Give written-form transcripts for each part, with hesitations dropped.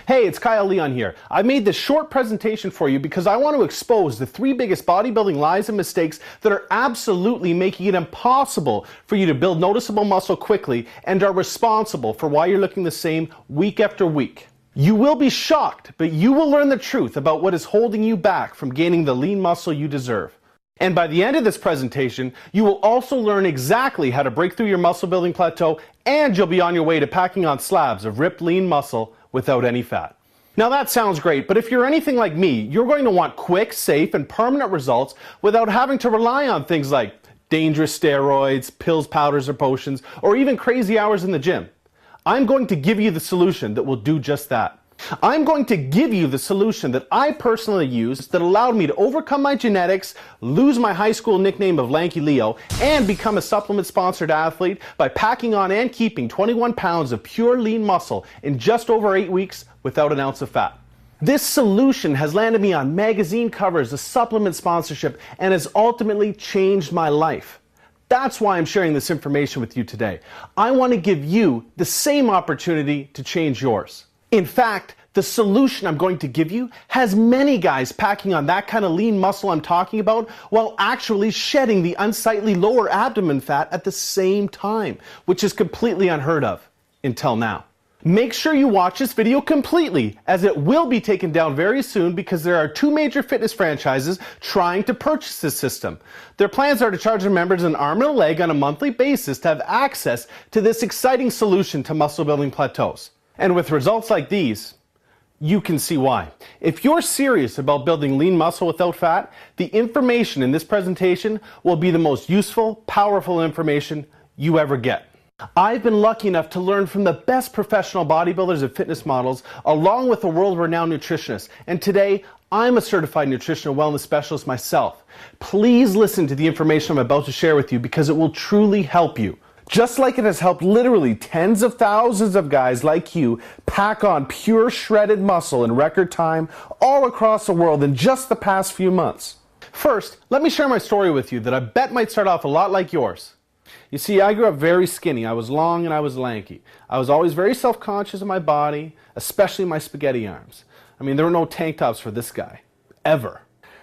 Hey, it's Kyle Leon here. I made this short presentation for you because I want to expose the 3 biggest bodybuilding lies and mistakes that are absolutely making it impossible for you to build noticeable muscle quickly and are responsible for why you're looking the same week after week. You will be shocked, but you will learn the truth about what is holding you back from gaining the lean muscle you deserve. And by the end of this presentation, you will also learn exactly how to break through your muscle building plateau, and you'll be on your way to packing on slabs of ripped lean muscle without any fat. Now that sounds great, but if you're anything like me, you're going to want quick, safe, and permanent results without having to rely on things like dangerous steroids, pills, powders, or potions, or even crazy hours in the gym. I'm going to give you the solution that will do just that. I'm going to give you the solution that I personally used that allowed me to overcome my genetics, lose my high school nickname of Lanky Leo, and become a supplement-sponsored athlete by packing on and keeping 21 pounds of pure lean muscle in just over 8 weeks without an ounce of fat. This solution has landed me on magazine covers, a supplement sponsorship, and has ultimately changed my life. That's why I'm sharing this information with you today. I want to give you the same opportunity to change yours. In fact, the solution I'm going to give you has many guys packing on that kind of lean muscle I'm talking about while actually shedding the unsightly lower abdomen fat at the same time, which is completely unheard of until now. Make sure you watch this video completely, as it will be taken down very soon because there are 2 major fitness franchises trying to purchase this system. Their plans are to charge their members an arm and a leg on a monthly basis to have access to this exciting solution to muscle building plateaus. And with results like these, you can see why. If you're serious about building lean muscle without fat, the information in this presentation will be the most useful, powerful information you ever get. I've been lucky enough to learn from the best professional bodybuilders and fitness models, along with a world-renowned nutritionist. And today, I'm a certified nutritional wellness specialist myself. Please listen to the information I'm about to share with you because it will truly help you. Just like it has helped literally tens of thousands of guys like you pack on pure shredded muscle in record time all across the world in just the past few months. First, let me share my story with you that I bet might start off a lot like yours. You see, I grew up very skinny. I was long and I was lanky. I was always very self-conscious of my body, especially my spaghetti arms. I mean, there were no tank tops for this guy. Ever.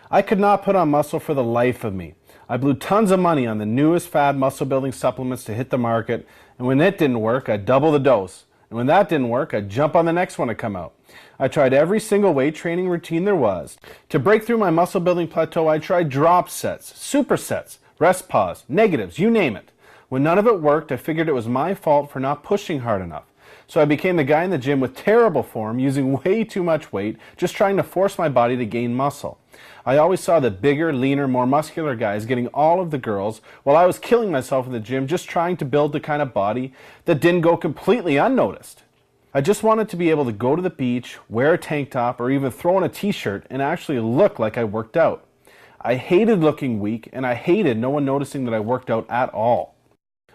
I could not put on muscle for the life of me. I blew tons of money on the newest fad muscle building supplements to hit the market, and when it didn't work, I'd double the dose. And when that didn't work, I'd jump on the next one to come out. I tried every single weight training routine there was. To break through my muscle building plateau, I tried drop sets, supersets, rest pause, negatives, you name it. When none of it worked, I figured it was my fault for not pushing hard enough. So I became the guy in the gym with terrible form, using way too much weight, just trying to force my body to gain muscle. I always saw the bigger, leaner, more muscular guys getting all of the girls, while I was killing myself in the gym just trying to build the kind of body that didn't go completely unnoticed. I just wanted to be able to go to the beach, wear a tank top, or even throw on a t-shirt and actually look like I worked out. I hated looking weak, and I hated no one noticing that I worked out at all.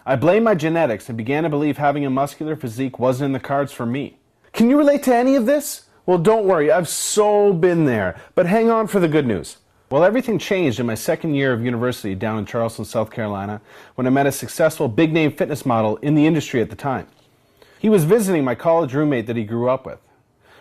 I blamed my genetics and began to believe having a muscular physique wasn't in the cards for me. Can you relate to any of this? Well, don't worry, I've so been there, but hang on for the good news. Well, everything changed in my second year of university down in Charleston, South Carolina, when I met a successful big-name fitness model in the industry at the time. He was visiting my college roommate that he grew up with.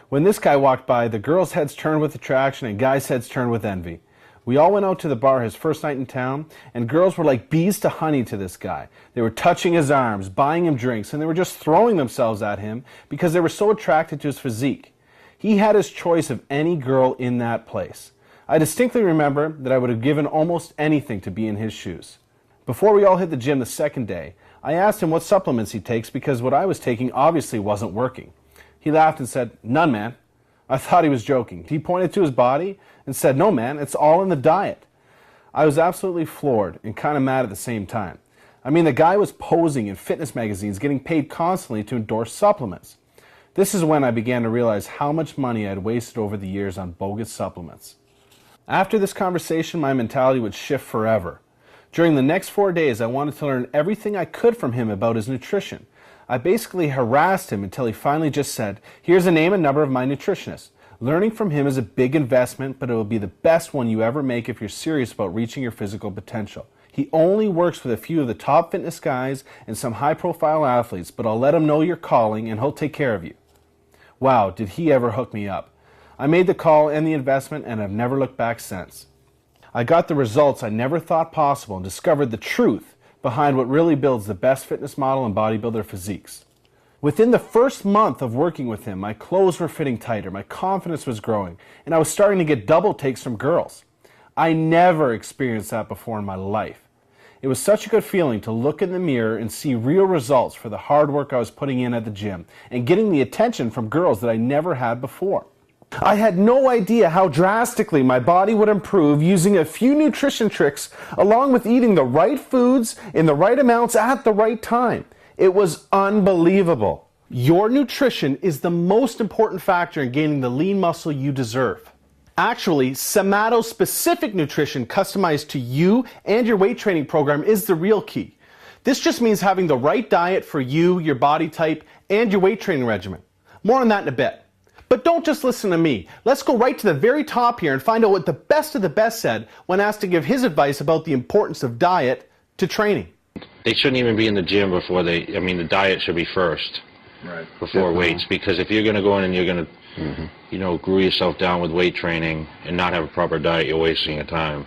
When this guy walked by, the girls' heads turned with attraction and guys' heads turned with envy. We all went out to the bar his first night in town, and girls were like bees to honey to this guy. They were touching his arms, buying him drinks, and they were just throwing themselves at him because they were so attracted to his physique. He had his choice of any girl in that place. I distinctly remember that I would have given almost anything to be in his shoes. Before we all hit the gym the second day, I asked him what supplements he takes because what I was taking obviously wasn't working. He laughed and said, "None, man." I thought he was joking. He pointed to his body and said, "No, man, it's all in the diet." I was absolutely floored and kind of mad at the same time. I mean, the guy was posing in fitness magazines, getting paid constantly to endorse supplements. This is when I began to realize how much money I had wasted over the years on bogus supplements. After this conversation, my mentality would shift forever. During the next 4 days, I wanted to learn everything I could from him about his nutrition. I basically harassed him until he finally just said, "Here's a name and number of my nutritionist. Learning from him is a big investment, but it will be the best one you ever make if you're serious about reaching your physical potential. He only works with a few of the top fitness guys and some high-profile athletes, but I'll let him know you're calling and he'll take care of you." Wow, did he ever hook me up. I made the call and the investment and have never looked back since. I got the results I never thought possible and discovered the truth behind what really builds the best fitness model and bodybuilder physiques. Within the first month of working with him, my clothes were fitting tighter, my confidence was growing, and I was starting to get double takes from girls. I never experienced that before in my life. It was such a good feeling to look in the mirror and see real results for the hard work I was putting in at the gym and getting the attention from girls that I never had before. I had no idea how drastically my body would improve using a few nutrition tricks along with eating the right foods in the right amounts at the right time. It was unbelievable. Your nutrition is the most important factor in gaining the lean muscle you deserve. Actually, somato-specific nutrition customized to you and your weight training program is the real key. This just means having the right diet for you, your body type, and your weight training regimen. More on that in a bit. But don't just listen to me. Let's go right to the very top here and find out what the best of the best said when asked to give his advice about the importance of diet to training. They shouldn't even be in the gym before the diet should be first. Right. Before weights, because if you're going to go in and you're going to, glue yourself down with weight training and not have a proper diet, you're wasting your time.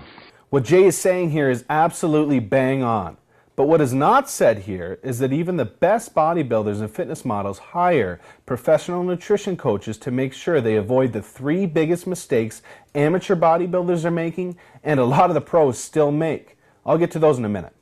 What Jay is saying here is absolutely bang on. But what is not said here is that even the best bodybuilders and fitness models hire professional nutrition coaches to make sure they avoid the 3 biggest mistakes amateur bodybuilders are making and a lot of the pros still make. I'll get to those in a minute.